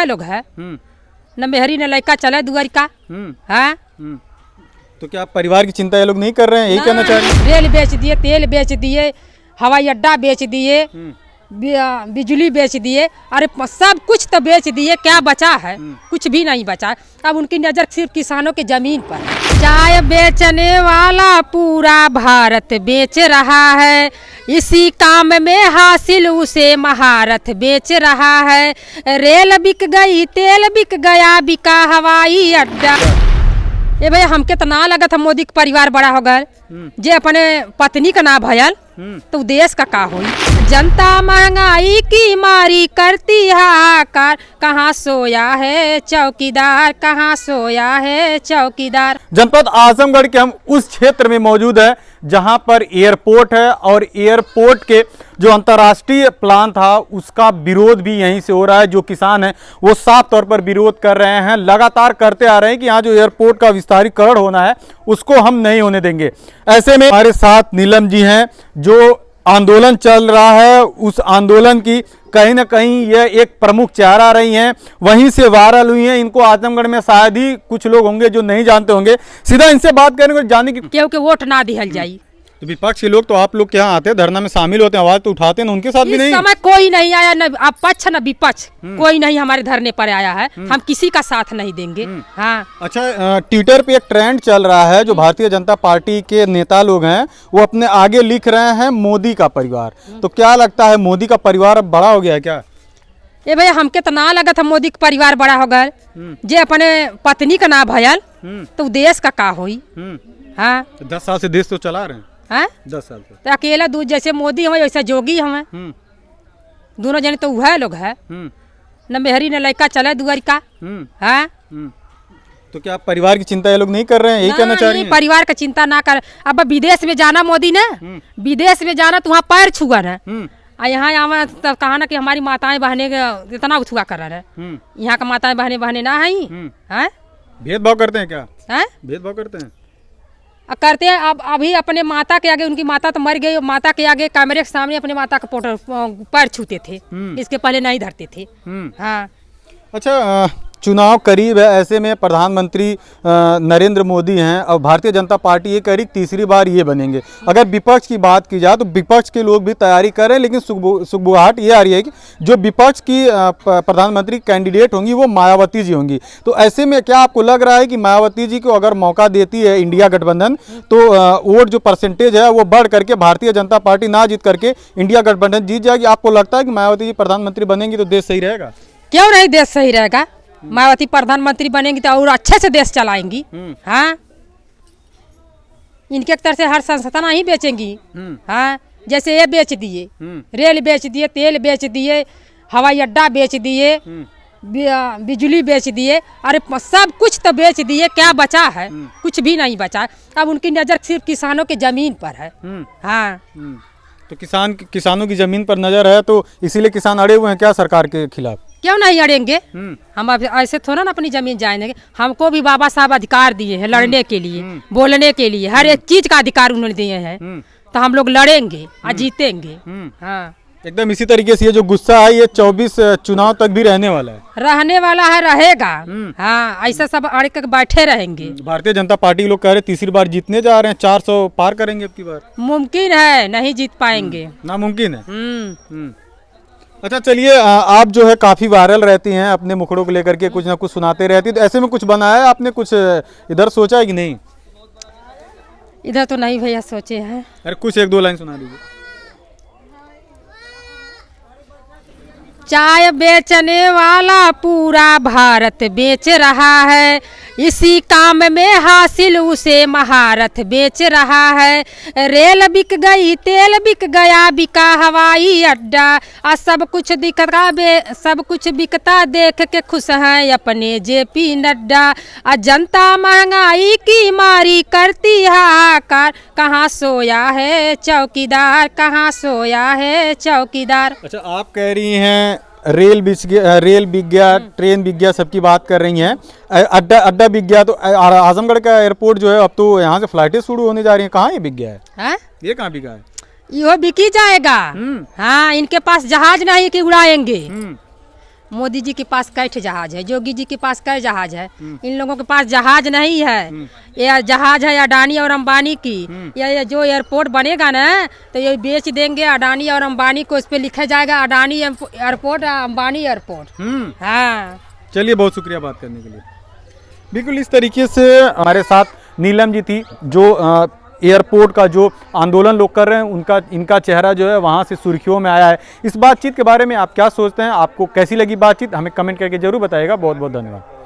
लोग है न मेहरी न लड़का चले दुआर का है। तो क्या आप परिवार की चिंता ये लोग नहीं कर रहे हैं, यही कहना चाह रहे हैं? रेल बेच दिए, तेल बेच दिए, हवाई अड्डा बेच दिए, बिजली बेच दिए, अरे सब कुछ तो बेच दिए, क्या बचा है? कुछ भी नहीं बचा। अब उनकी नज़र सिर्फ किसानों की जमीन पर। चाय बेचने वाला पूरा भारत बेच रहा है, इसी काम में हासिल उसे महारत बेच रहा है। रेल बिक गई, तेल बिक गया, बिका हवाई अड्डा। ये भैया हमके तो ना लगा था मोदी का परिवार बड़ा हो गया, जे अपने पत्नी का ना भयल तो देश का हुई। जनता महंगाई की मारी करती हाहाकार, कहाँ सोया है चौकीदार, कहाँ सोया है चौकीदार। जनपद आजमगढ़ के हम उस क्षेत्र में मौजूद है जहां पर एयरपोर्ट है और एयरपोर्ट के जो अंतर्राष्ट्रीय प्लान था उसका विरोध भी यहीं से हो रहा है। जो किसान हैं वो साफ तौर पर विरोध कर रहे हैं, लगातार करते आ रहे हैं कि यहाँ जो एयरपोर्ट का विस्तारीकरण होना है उसको हम नहीं होने देंगे। ऐसे में हमारे साथ नीलम जी हैं, जो आंदोलन चल रहा है उस आंदोलन की कहीं ना कहीं यह एक प्रमुख चेहरा रही हैं, वहीं से वायरल हुई हैं। इनको आजमगढ़ में शायद ही कुछ लोग होंगे जो नहीं जानते होंगे। सीधा इनसे बात करेंगे जाने की क्योंकि वोट ना दिहल जाई। तो विपक्ष के लोग तो आप लोग क्या आते हैं, धरना में शामिल होते हैं, आवाज तो उठाते हैं, उनके साथ भी नहीं? इस समय कोई नहीं आया, न पक्ष न विपक्ष, कोई नहीं हमारे धरने पर आया है। हम किसी का साथ नहीं देंगे। हाँ। अच्छा, ट्विटर पे एक ट्रेंड चल रहा है, जो भारतीय जनता पार्टी के नेता लोग हैं वो अपने आगे लिख रहे हैं मोदी का परिवार। तो क्या लगता है मोदी का परिवार अब बड़ा हो गया है क्या? ये भैया हमके तो ना लगा था मोदी का परिवार बड़ा हो गया, जे अपने पत्नी का ना भयल तो देश का हुई। हाँ, 10 साल से देश तो चला रहे हैं। हाँ? 10 साल से तो अकेला दूध जैसे मोदी हमें वैसे जोगी हमें, दोनों जने तो वह लोग है न मेहरी न लड़का चले दुआर का। हाँ? तो क्या आप परिवार की चिंता ये लोग नहीं कर रहे हैं, यही कहना चाह रही हैं? परिवार का चिंता ना कर। अब विदेश में जाना मोदी ने, विदेश में जाना तो वहाँ पैर छुआ है, यहाँ आवा तो कहा ना कि हमारी माताएं बहने इतना छुआ कर रहे हैं। यहाँ का माताएं बहने ना है। भेदभाव करते हैं क्या? है? भेदभाव करते हैं करते हैं। अब अभी अपने माता के आगे, उनकी माता तो मर गई, माता के आगे कैमरे के सामने अपने माता का पैर छूते थे, इसके पहले नहीं धरते थे। हाँ। अच्छा, चुनाव करीब है, ऐसे में प्रधानमंत्री नरेंद्र मोदी हैं और भारतीय जनता पार्टी ये कह रही तीसरी बार ये बनेंगे। अगर विपक्ष की बात की जाए तो विपक्ष के लोग भी तैयारी कर रहे हैं, लेकिन सुगबुगाहट ये आ रही है कि जो विपक्ष की प्रधानमंत्री कैंडिडेट होंगी वो मायावती जी होंगी। तो ऐसे में क्या आपको लग रहा है कि मायावती जी को अगर मौका देती है इंडिया गठबंधन तो वोट जो परसेंटेज है वो बढ़ करके भारतीय जनता पार्टी ना जीत करके इंडिया गठबंधन जीत जाएगी? आपको लगता है कि मायावती जी प्रधानमंत्री बनेंगी तो देश सही रहेगा? क्यों नहीं, देश सही रहेगा। मायावती प्रधानमंत्री बनेंगी तो और अच्छे से देश चलाएंगी। हाँ, इनके तरह से हर संस्थान ही बेचेंगी। हाँ, जैसे ये बेच दिए, रेल बेच दिए, तेल बेच दिए, हवाई अड्डा बेच दिए, बिजली बेच दिए, अरे सब कुछ तो बेच दिए, क्या बचा है? कुछ भी नहीं बचा। अब उनकी नज़र सिर्फ किसानों की जमीन पर है। हाँ। तो किसानों की जमीन पर नजर है तो इसीलिए किसान अड़े हुए हैं क्या सरकार के खिलाफ? क्यों नहीं अड़ेंगे? हम अब ऐसे थोड़ा ना अपनी जमीन जाएंगे। हमको भी बाबा साहब अधिकार दिए हैं लड़ने के लिए, बोलने के लिए, हर एक चीज का अधिकार उन्होंने दिए हैं। तो हम लोग लड़ेंगे और जीतेंगे। हाँ, एकदम इसी तरीके से ये जो गुस्सा है ये 24 चुनाव तक भी रहने वाला है, रहेगा। हाँ, ऐसा सब अड़ के बैठे रहेंगे। भारतीय जनता पार्टी के लोग कह रहे तीसरी बार जीतने जा रहे हैं, 400 पार करेंगे अब की बार। मुमकिन है, नहीं जीत पाएंगे। नामुमकिन है। अच्छा, चलिए, आप जो है काफी वायरल रहती हैं, अपने मुखड़ों को लेकर के कुछ ना कुछ सुनाते रहती, तो ऐसे में कुछ बनाया है आपने, कुछ इधर सोचा है कि नहीं? इधर तो नहीं भैया सोचे हैं। अरे कुछ 1-2 लाइन सुना दीजिए। चाय बेचने वाला पूरा भारत बेच रहा है, इसी काम में हासिल उसे महारत बेच रहा है। रेल बिक गई, तेल बिक गया, बिका हवाई अड्डा। सब कुछ बिकता देख के खुश हैं अपने जेपी नड्डा। जनता महंगाई की मारी करती हाहाकार, कहाँ सोया है चौकीदार, कहाँ सोया है चौकीदार। अच्छा, आप कह रही हैं रेल बिक गया, ट्रेन बिक गया, सबकी बात कर रही हैं, अड्डा बिक गया। तो आजमगढ़ का एयरपोर्ट जो है अब तो यहाँ से फ्लाइटें शुरू होने जा रही हैं, कहाँ ये बिक गया है? ये कहाँ बिका है? यो बिकी जाएगा। हाँ, इनके पास जहाज नहीं कि उड़ाएंगे। मोदी जी के पास कैठ जहाज है, योगी जी के पास कै जहाज है, इन लोगों के पास जहाज नहीं है। ये जहाज है अडानी और अंबानी की। ये जो एयरपोर्ट बनेगा ना तो ये बेच देंगे अडानी और अंबानी को, इस पे लिखा जाएगा अडानी एयरपोर्ट अंबानी एयरपोर्ट। हाँ, चलिए, बहुत शुक्रिया बात करने के लिए। बिल्कुल इस तरीके से हमारे साथ नीलम जी थी, जो एयरपोर्ट का जो आंदोलन लोग कर रहे हैं इनका चेहरा जो है वहाँ से सुर्खियों में आया है। इस बातचीत के बारे में आप क्या सोचते हैं, आपको कैसी लगी बातचीत, हमें कमेंट करके जरूर बताइएगा। बहुत बहुत धन्यवाद।